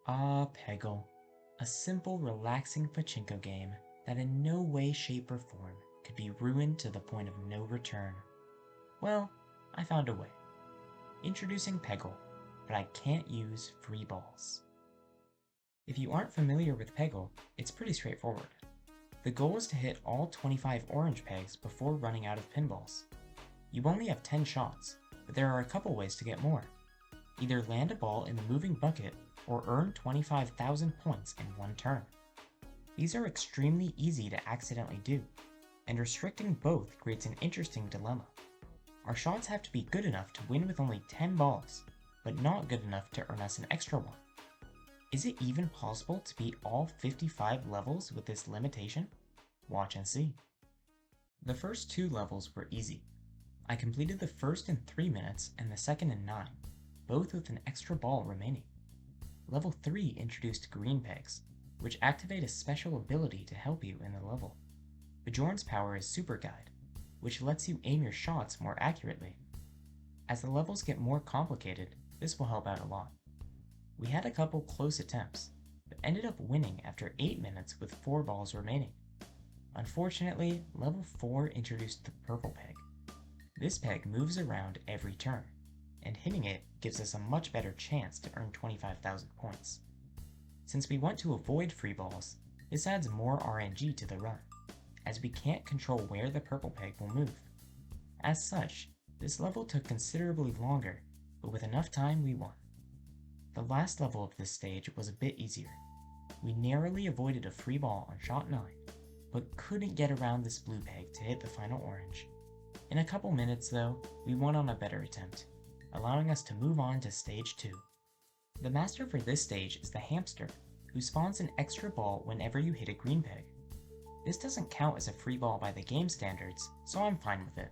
Peggle. A simple, relaxing pachinko game that in no way, shape, or form could be ruined to the point of no return. Well, I found a way. Introducing Peggle, but I can't use free balls. If you aren't familiar with Peggle, it's pretty straightforward. The goal is to hit all 25 orange pegs before running out of pinballs. You only have 10 shots, but there are a couple ways to get more. Either land a ball in the moving bucket or earn 25,000 points in one turn. These are extremely easy to accidentally do, and restricting both creates an interesting dilemma. Our shots have to be good enough to win with only 10 balls, but not good enough to earn us an extra one. Is it even possible to beat all 55 levels with this limitation? Watch and see. The first 2 levels were easy. I completed the first in 3 minutes and the second in 9, both with an extra ball remaining. Level 3 introduced green pegs, which activate a special ability to help you in the level. Bjorn's power is Super Guide, which lets you aim your shots more accurately. As the levels get more complicated, this will help out a lot. We had a couple close attempts, but ended up winning after 8 minutes with 4 balls remaining. Unfortunately, level 4 introduced the purple peg. This peg moves around every turn, and hitting it gives us a much better chance to earn 25,000 points. Since we want to avoid free balls, this adds more RNG to the run, as we can't control where the purple peg will move. As such, this level took considerably longer, but with enough time we won. The last level of this stage was a bit easier. We narrowly avoided a free ball on shot 9, but couldn't get around this blue peg to hit the final orange. In a couple minutes though, we won on a better attempt, allowing us to move on to stage 2. The master for this stage is the hamster, who spawns an extra ball whenever you hit a green peg. This doesn't count as a free ball by the game standards, so I'm fine with it.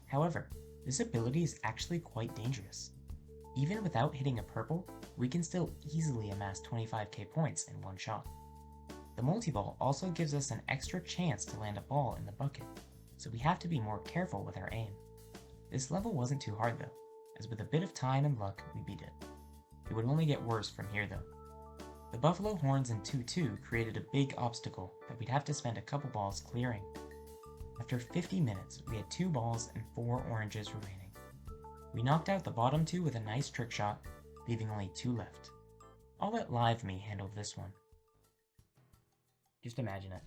However, this ability is actually quite dangerous. Even without hitting a purple, we can still easily amass 25k points in one shot. The multi-ball also gives us an extra chance to land a ball in the bucket, so we have to be more careful with our aim. This level wasn't too hard though, as with a bit of time and luck, we beat it. It would only get worse from here though. The buffalo horns in 2-2 created a big obstacle that we'd have to spend a couple balls clearing. After 50 minutes, we had 2 balls and 4 oranges remaining. We knocked out the bottom 2 with a nice trick shot, leaving only 2 left. I'll let Live Me handle this one. Just imagine it.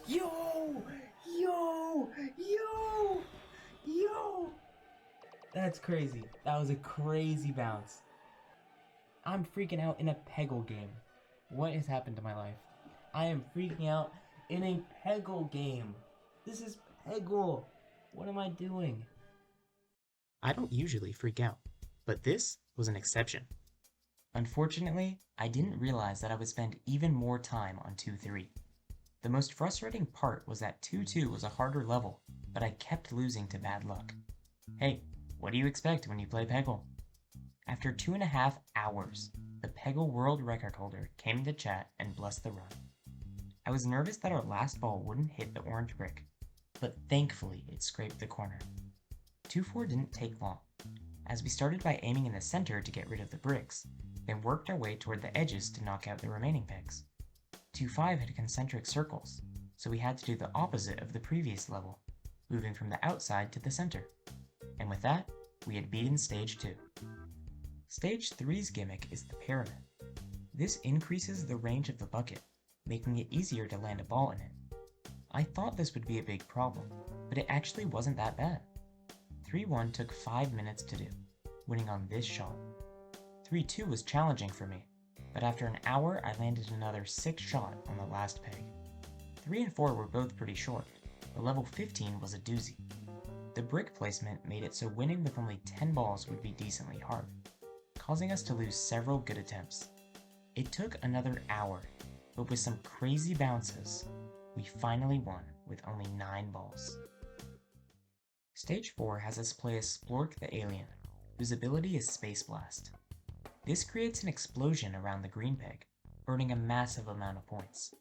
Yo! Yo! Yo! Yo! That's crazy. That was a crazy bounce. I'm freaking out in a Peggle game. What has happened to my life? I am freaking out in a Peggle game. This is Peggle. What am I doing? I don't usually freak out, but this was an exception. Unfortunately, I didn't realize that I would spend even more time on 2-3. The most frustrating part was that 2-2 was a harder level, but I kept losing to bad luck. Hey, what do you expect when you play Peggle? After 2.5 hours, the Peggle world record holder came to chat and blessed the run. I was nervous that our last ball wouldn't hit the orange brick, but thankfully it scraped the corner. 2-4 didn't take long, as we started by aiming in the center to get rid of the bricks, then worked our way toward the edges to knock out the remaining pegs. 2-5 had concentric circles, so we had to do the opposite of the previous level, moving from the outside to the center. And with that, we had beaten stage 2. Stage 3's gimmick is the pyramid. This increases the range of the bucket, making it easier to land a ball in it. I thought this would be a big problem, but it actually wasn't that bad. 3-1 took 5 minutes to do, winning on this shot. 3-2 was challenging for me, but after an hour I landed another 6 shot on the last peg. 3 and 4 were both pretty short, but level 15 was a doozy. The brick placement made it so winning with only 10 balls would be decently hard, causing us to lose several good attempts. It took another hour, but with some crazy bounces, we finally won with only 9 balls. Stage 4 has us play as Splork the Alien, whose ability is Space Blast. This creates an explosion around the green peg, burning a massive amount of points.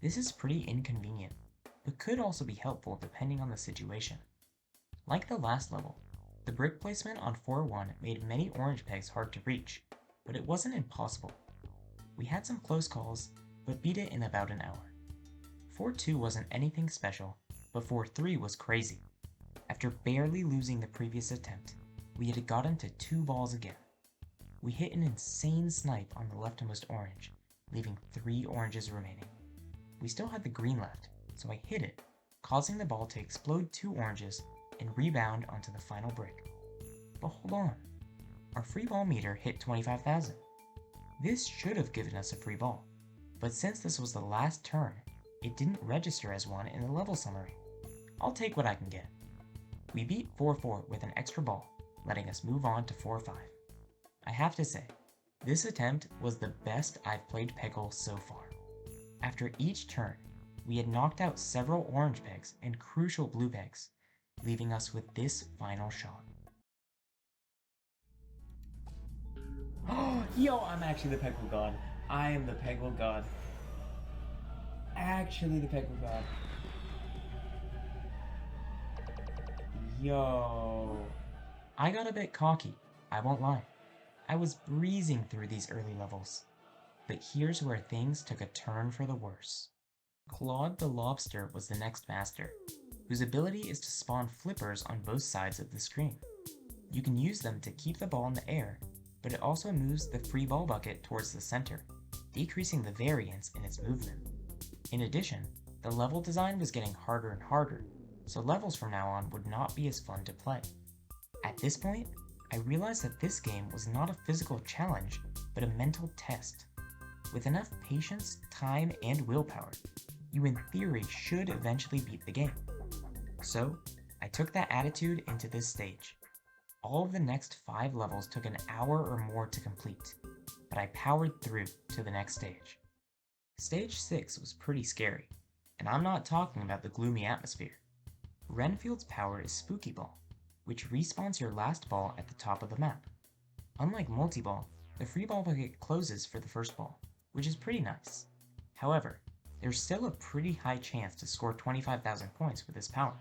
This is pretty inconvenient, but could also be helpful depending on the situation. Like the last level, The brick placement on 4-1 made many orange pegs hard to reach, but it wasn't impossible. We had some close calls, but beat it in about an hour. 4-2 wasn't anything special, but 4-3 was crazy. After barely losing the previous attempt, we had gotten to 2 balls again. We hit an insane snipe on the leftmost orange, leaving 3 oranges remaining. We still had the green left, so I hit it, causing the ball to explode 2 oranges and rebound onto the final brick. But hold on, our free ball meter hit 25,000. This should have given us a free ball, but since this was the last turn, it didn't register as one in the level summary. I'll take what I can get. We beat 4-4 with an extra ball, letting us move on to 4-5. I have to say, this attempt was the best I've played Peggle so far. After each turn, we had knocked out several orange pegs and crucial blue pegs, leaving us with this final shot. Yo, I'm actually the Peggle god. I am the Peggle god. Actually the Peggle god. Yo. I got a bit cocky, I won't lie. I was breezing through these early levels. But here's where things took a turn for the worse. Claude the Lobster was the next master, whose ability is to spawn flippers on both sides of the screen. You can use them to keep the ball in the air, but it also moves the free ball bucket towards the center, decreasing the variance in its movement. In addition, the level design was getting harder and harder, so levels from now on would not be as fun to play. At this point, I realized that this game was not a physical challenge, but a mental test. With enough patience, time, and willpower, you in theory should eventually beat the game. So, I took that attitude into this stage. All of the next 5 levels took an hour or more to complete, but I powered through to the next stage. Stage 6 was pretty scary, and I'm not talking about the gloomy atmosphere. Renfield's power is Spooky Ball, which respawns your last ball at the top of the map. Unlike Multi-Ball, the free ball bucket closes for the first ball, which is pretty nice. However, there's still a pretty high chance to score 25,000 points with this power,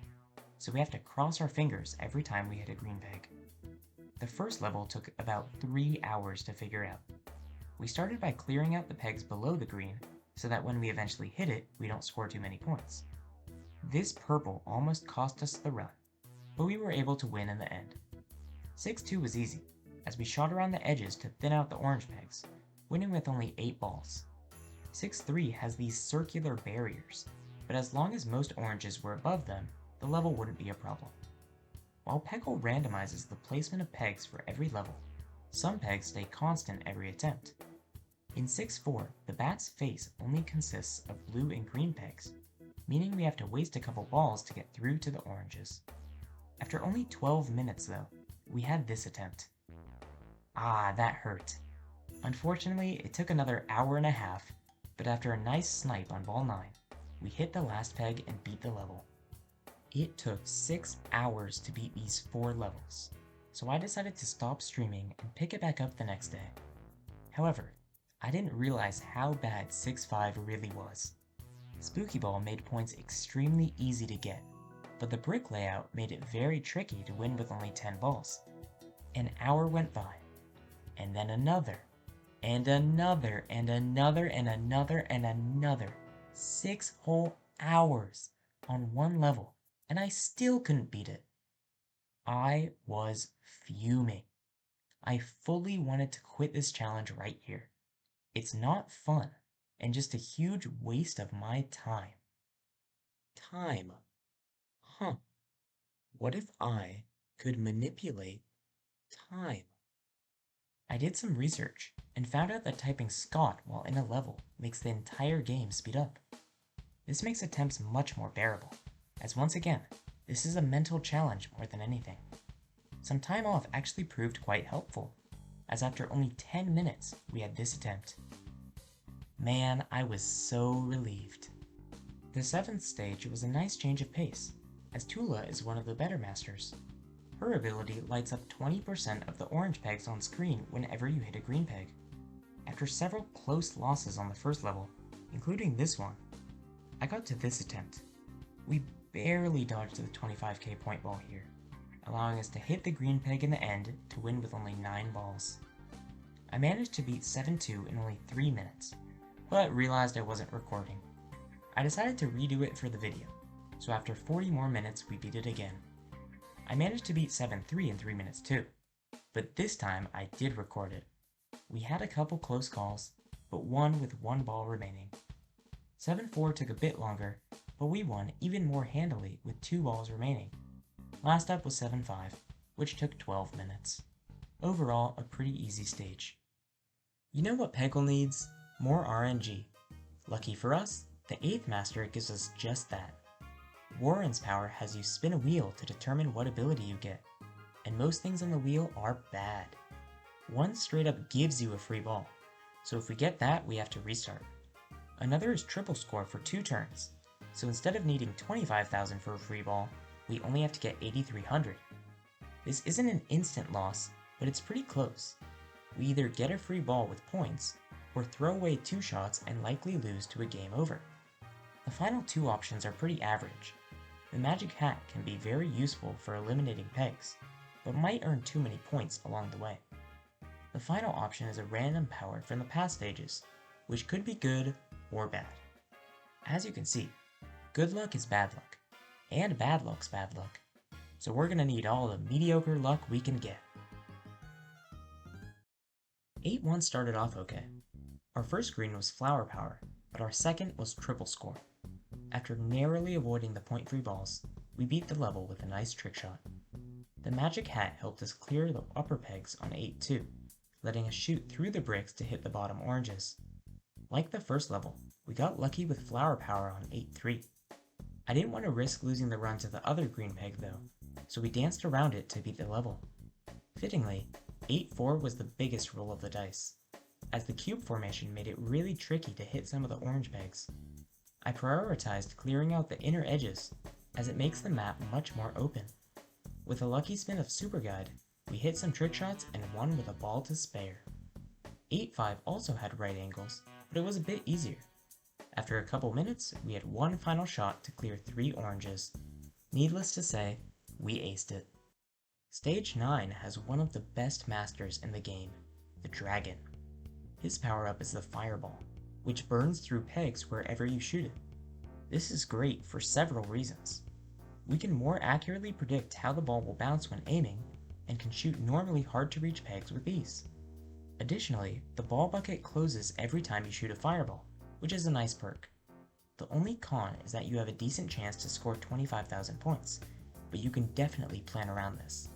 so we have to cross our fingers every time we hit a green peg. The first level took about 3 hours to figure out. We started by clearing out the pegs below the green, so that when we eventually hit it, we don't score too many points. This purple almost cost us the run, but we were able to win in the end. 6-2 was easy, as we shot around the edges to thin out the orange pegs, winning with only 8 balls. 6-3 has these circular barriers, but as long as most oranges were above them, the level wouldn't be a problem. While Peggle randomizes the placement of pegs for every level, some pegs stay constant every attempt. In 6-4, the bat's face only consists of blue and green pegs, meaning we have to waste a couple balls to get through to the oranges. After only 12 minutes though, we had this attempt. Ah, that hurt. Unfortunately, it took another hour and a half, but after a nice snipe on ball 9, we hit the last peg and beat the level. It took 6 hours to beat these 4 levels, so I decided to stop streaming and pick it back up the next day. However, I didn't realize how bad 6-5 really was. Spooky Ball made points extremely easy to get, but the brick layout made it very tricky to win with only 10 balls. An hour went by, and then another, and another, and another, and another, and another. 6 whole hours on one level, and I still couldn't beat it. I was fuming. I fully wanted to quit this challenge right here. It's not fun, and just a huge waste of my time. Time. Huh. What if I could manipulate time? I did some research and found out that typing Scott while in a level makes the entire game speed up. This makes attempts much more bearable, as once again, this is a mental challenge more than anything. Some time off actually proved quite helpful, as after only 10 minutes we had this attempt. Man, I was so relieved. The 7th stage was a nice change of pace, as Tula is one of the better masters. Her ability lights up 20% of the orange pegs on screen whenever you hit a green peg. After several close losses on the first level, including this one, I got to this attempt. We barely dodged the 25k point ball here. allowing us to hit the green peg in the end to win with only 9 balls. I managed to beat 7-2 in only 3 minutes, but realized I wasn't recording. I decided to redo it for the video, so after 40 more minutes we beat it again. I managed to beat 7-3 in 3 minutes too, but this time I did record it. We had a couple close calls, but won with 1 ball remaining. 7-4 took a bit longer, but we won even more handily with 2 balls remaining. Last up was 7-5, which took 12 minutes. Overall, a pretty easy stage. You know what Peggle needs? More RNG. Lucky for us, the 8th master gives us just that. Warren's power has you spin a wheel to determine what ability you get, and most things on the wheel are bad. One straight up gives you a free ball, so if we get that, we have to restart. Another is triple score for 2 turns, so instead of needing 25,000 for a free ball, we only have to get 8,300. This isn't an instant loss, but it's pretty close. We either get a free ball with points, or throw away 2 shots and likely lose to a game over. The final 2 options are pretty average. The magic hat can be very useful for eliminating pegs, but might earn too many points along the way. The final option is a random power from the past stages, which could be good or bad. As you can see, good luck is bad luck, and bad luck's bad luck, so we're gonna need all the mediocre luck we can get. 8-1 started off okay. Our first green was flower power, but our second was triple score. After narrowly avoiding the point-free balls, we beat the level with a nice trick shot. The magic hat helped us clear the upper pegs on 8-2, letting us shoot through the bricks to hit the bottom oranges. Like the first level, we got lucky with flower power on 8-3. I didn't want to risk losing the run to the other green peg though, so we danced around it to beat the level. Fittingly, 8-4 was the biggest roll of the dice, as the cube formation made it really tricky to hit some of the orange pegs. I prioritized clearing out the inner edges, as it makes the map much more open. With a lucky spin of Super Guide, we hit some trick shots and won with a ball to spare. 8-5 also had right angles, but it was a bit easier. After a couple minutes, we had 1 final shot to clear 3 oranges. Needless to say, we aced it. Stage 9 has one of the best masters in the game, the Dragon. His power-up is the Fireball, which burns through pegs wherever you shoot it. This is great for several reasons. We can more accurately predict how the ball will bounce when aiming, and can shoot normally hard-to-reach pegs with ease. Additionally, the ball bucket closes every time you shoot a fireball, which is a nice perk. The only con is that you have a decent chance to score 25,000 points, but you can definitely plan around this.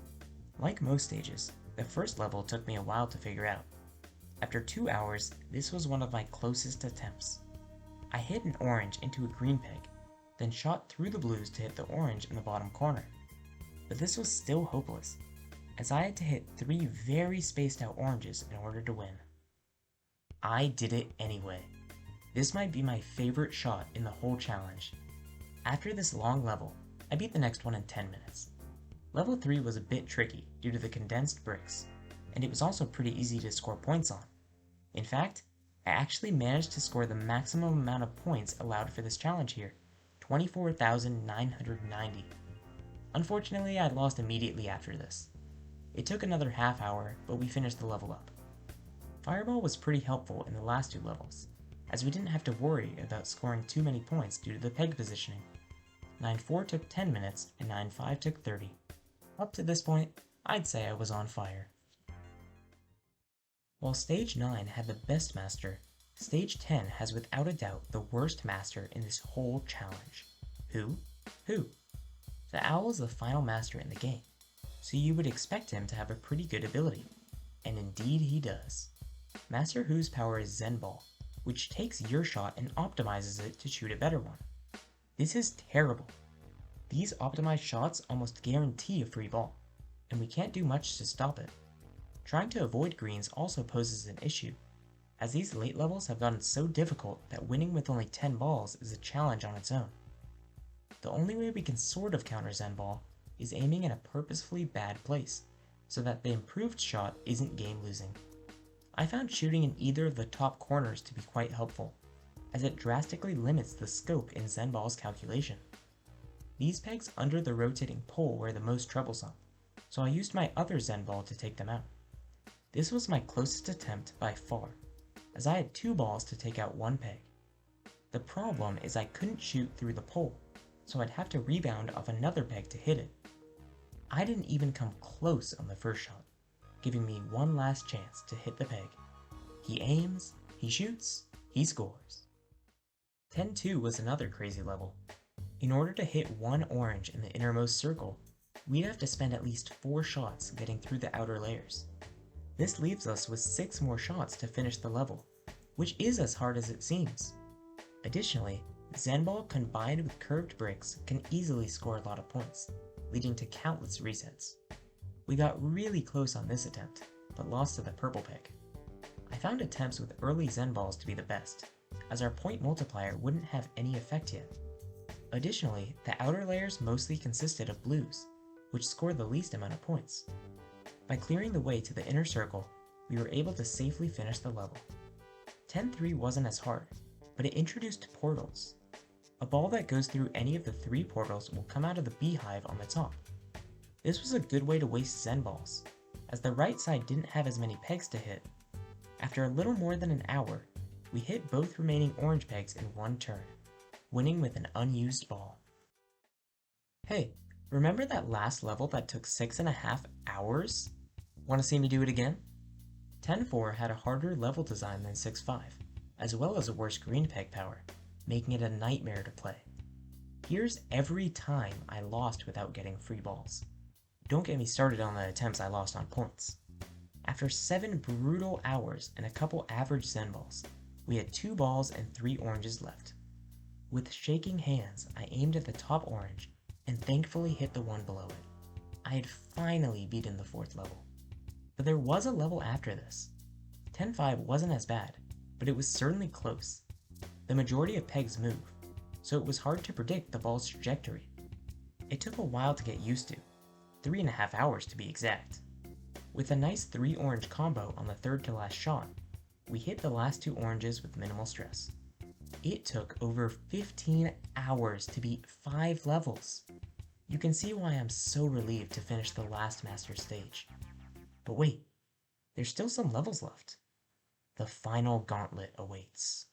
Like most stages, the first level took me a while to figure out. After 2 hours, this was one of my closest attempts. I hit an orange into a green peg, then shot through the blues to hit the orange in the bottom corner. But this was still hopeless, as I had to hit 3 very spaced out oranges in order to win. I did it anyway. This might be my favorite shot in the whole challenge. After this long level, I beat the next one in 10 minutes. Level 3 was a bit tricky due to the condensed bricks, and it was also pretty easy to score points on. In fact, I actually managed to score the maximum amount of points allowed for this challenge here, 24,990. Unfortunately, I lost immediately after this. It took another half hour, but we finished the level up. Fireball was pretty helpful in the last 2 levels, as we didn't have to worry about scoring too many points due to the peg positioning. 9-4 took 10 minutes, and 9-5 took 30. Up to this point, I'd say I was on fire. While Stage 9 had the best master, Stage 10 has without a doubt the worst master in this whole challenge. Who? The owl is the final master in the game, so you would expect him to have a pretty good ability, and indeed he does. Master Who's power is Zen Ball, which takes your shot and optimizes it to shoot a better one. This is terrible. These optimized shots almost guarantee a free ball, and we can't do much to stop it. Trying to avoid greens also poses an issue, as these late levels have gotten so difficult that winning with only 10 balls is a challenge on its own. The only way we can sort of counter Zen Ball is aiming in a purposefully bad place, so that the improved shot isn't game losing. I found shooting in either of the top corners to be quite helpful, as it drastically limits the scope in Zen Ball's calculation. These pegs under the rotating pole were the most troublesome, so I used my other Zen ball to take them out. This was my closest attempt by far, as I had 2 balls to take out 1 peg. The problem is I couldn't shoot through the pole, so I'd have to rebound off another peg to hit it. I didn't even come close on the first shot, giving me one last chance to hit the peg. He aims, he shoots, he scores. 10-2 was another crazy level. In order to hit 1 orange in the innermost circle, we'd have to spend at least 4 shots getting through the outer layers. This leaves us with 6 more shots to finish the level, which is as hard as it seems. Additionally, Zen Ball combined with curved bricks can easily score a lot of points, leading to countless resets. We got really close on this attempt, but lost to the purple peg. I found attempts with early Zen Balls to be the best, as our point multiplier wouldn't have any effect yet. Additionally, the outer layers mostly consisted of blues, which scored the least amount of points. By clearing the way to the inner circle, we were able to safely finish the level. 10-3 wasn't as hard, but it introduced portals. A ball that goes through any of the 3 portals will come out of the beehive on the top. This was a good way to waste Zen Balls, as the right side didn't have as many pegs to hit. After a little more than an hour, we hit both remaining orange pegs in 1 turn, winning with an unused ball. Hey, remember that last level that took 6.5 hours? Want to see me do it again? 10-4 had a harder level design than 6-5, as well as a worse green peg power, making it a nightmare to play. Here's every time I lost without getting free balls. Don't get me started on the attempts I lost on points. After 7 brutal hours and a couple average Zen Balls, we had 2 balls and 3 oranges left. With shaking hands, I aimed at the top orange and thankfully hit the one below it. I had finally beaten the 4th level. But there was a level after this. 10-5 wasn't as bad, but it was certainly close. The majority of pegs move, so it was hard to predict the ball's trajectory. It took a while to get used to, 3.5 hours to be exact. With a nice 3 orange combo on the 3rd to last shot, we hit the last 2 oranges with minimal stress. It took over 15 hours to beat 5 levels. You can see why I'm so relieved to finish the last master stage. But wait, there's still some levels left. The final gauntlet awaits.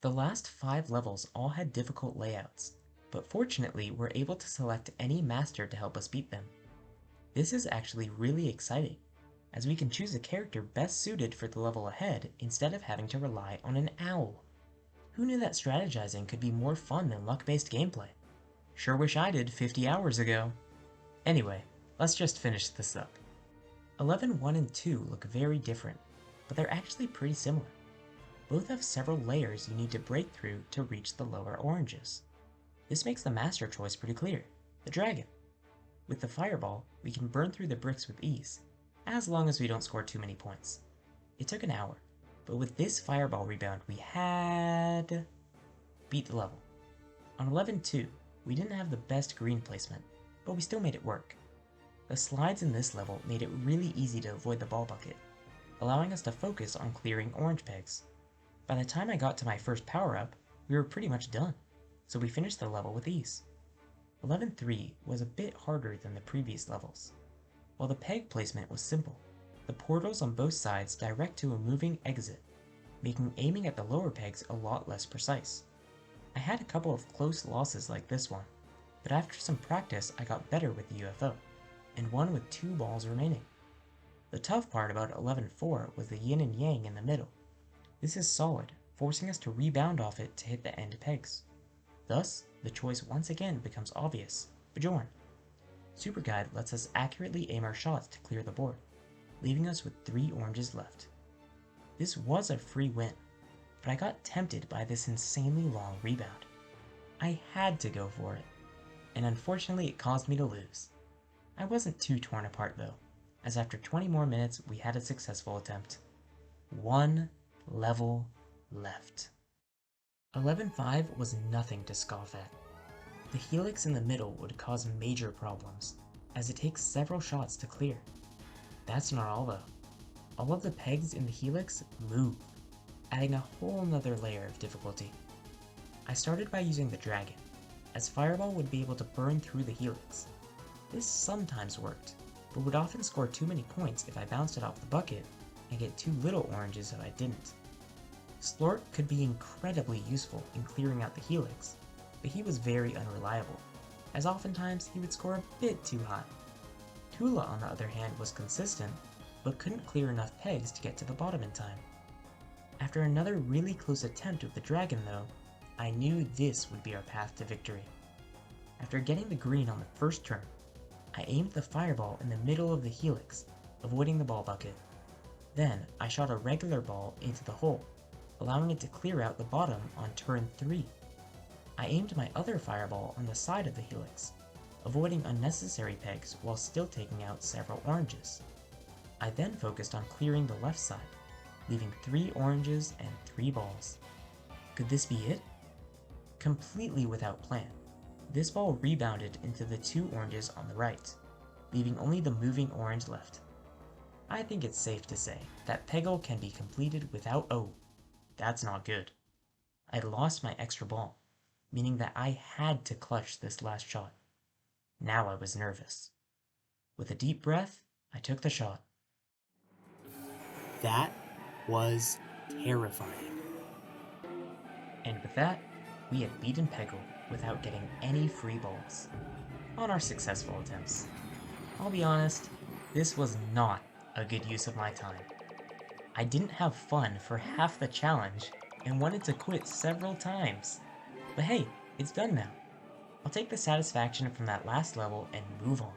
The last 5 levels all had difficult layouts, but fortunately we're able to select any master to help us beat them. This is actually really exciting, as we can choose a character best suited for the level ahead instead of having to rely on an owl. Who knew that strategizing could be more fun than luck-based gameplay? Sure wish I did 50 hours ago. Anyway, let's just finish this up. 11-1 and 2 look very different, but they're actually pretty similar. Both have several layers you need to break through to reach the lower oranges. This makes the master choice pretty clear, the dragon. With the fireball, we can burn through the bricks with ease, as long as we don't score too many points. It took an hour, but with this fireball rebound we had beat the level. On 11-2, we didn't have the best green placement, but we still made it work. The slides in this level made it really easy to avoid the ball bucket, allowing us to focus on clearing orange pegs. By the time I got to my first power-up, we were pretty much done, so we finished the level with ease. 11-3 was a bit harder than the previous levels. While the peg placement was simple, the portals on both sides direct to a moving exit, making aiming at the lower pegs a lot less precise. I had a couple of close losses like this one, but after some practice I got better with the UFO, and won with 2 balls remaining. The tough part about 11-4 was the yin and yang in the middle. This is solid, forcing us to rebound off it to hit the end pegs. Thus, the choice once again becomes obvious, Bjorn. Super Guide lets us accurately aim our shots to clear the board, leaving us with 3 oranges left. This was a free win, but I got tempted by this insanely long rebound. I had to go for it, and unfortunately it caused me to lose. I wasn't too torn apart though, as after 20 more minutes we had a successful attempt. 1 level left. 11-5 was nothing to scoff at. The helix in the middle would cause major problems, as it takes several shots to clear. That's not all though. All of the pegs in the helix move, adding a whole nother layer of difficulty. I started by using the dragon, as Fireball would be able to burn through the helix. This sometimes worked, but would often score too many points if I bounced it off the bucket and get too little oranges if I didn't. Slork could be incredibly useful in clearing out the helix, but he was very unreliable, as oftentimes he would score a bit too high. Tula, on the other hand, was consistent, but couldn't clear enough pegs to get to the bottom in time. After another really close attempt with the dragon though, I knew this would be our path to victory. After getting the green on the first turn, I aimed the fireball in the middle of the helix, avoiding the ball bucket. Then I shot a regular ball into the hole, allowing it to clear out the bottom on turn 3. I aimed my other fireball on the side of the helix, avoiding unnecessary pegs while still taking out several oranges. I then focused on clearing the left side, leaving 3 oranges and 3 balls. Could this be it? Completely without plan, this ball rebounded into the 2 oranges on the right, leaving only the moving orange left. I think it's safe to say that Peggle can be completed without that's not good. I lost my extra ball, meaning that I had to clutch this last shot. Now I was nervous. With a deep breath, I took the shot. That was terrifying. And with that, we had beaten Peggle without getting any free balls on our successful attempts. I'll be honest, this was not a good use of my time. I didn't have fun for half the challenge and wanted to quit several times. But hey, it's done now. I'll take the satisfaction from that last level and move on.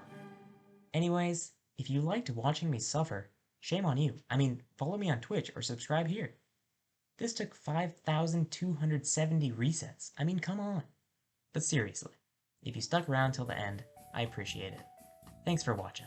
Anyways, if you liked watching me suffer, shame on you. I mean, follow me on Twitch or subscribe here. This took 5,270 resets. I mean, come on. But seriously, if you stuck around till the end, I appreciate it. Thanks for watching.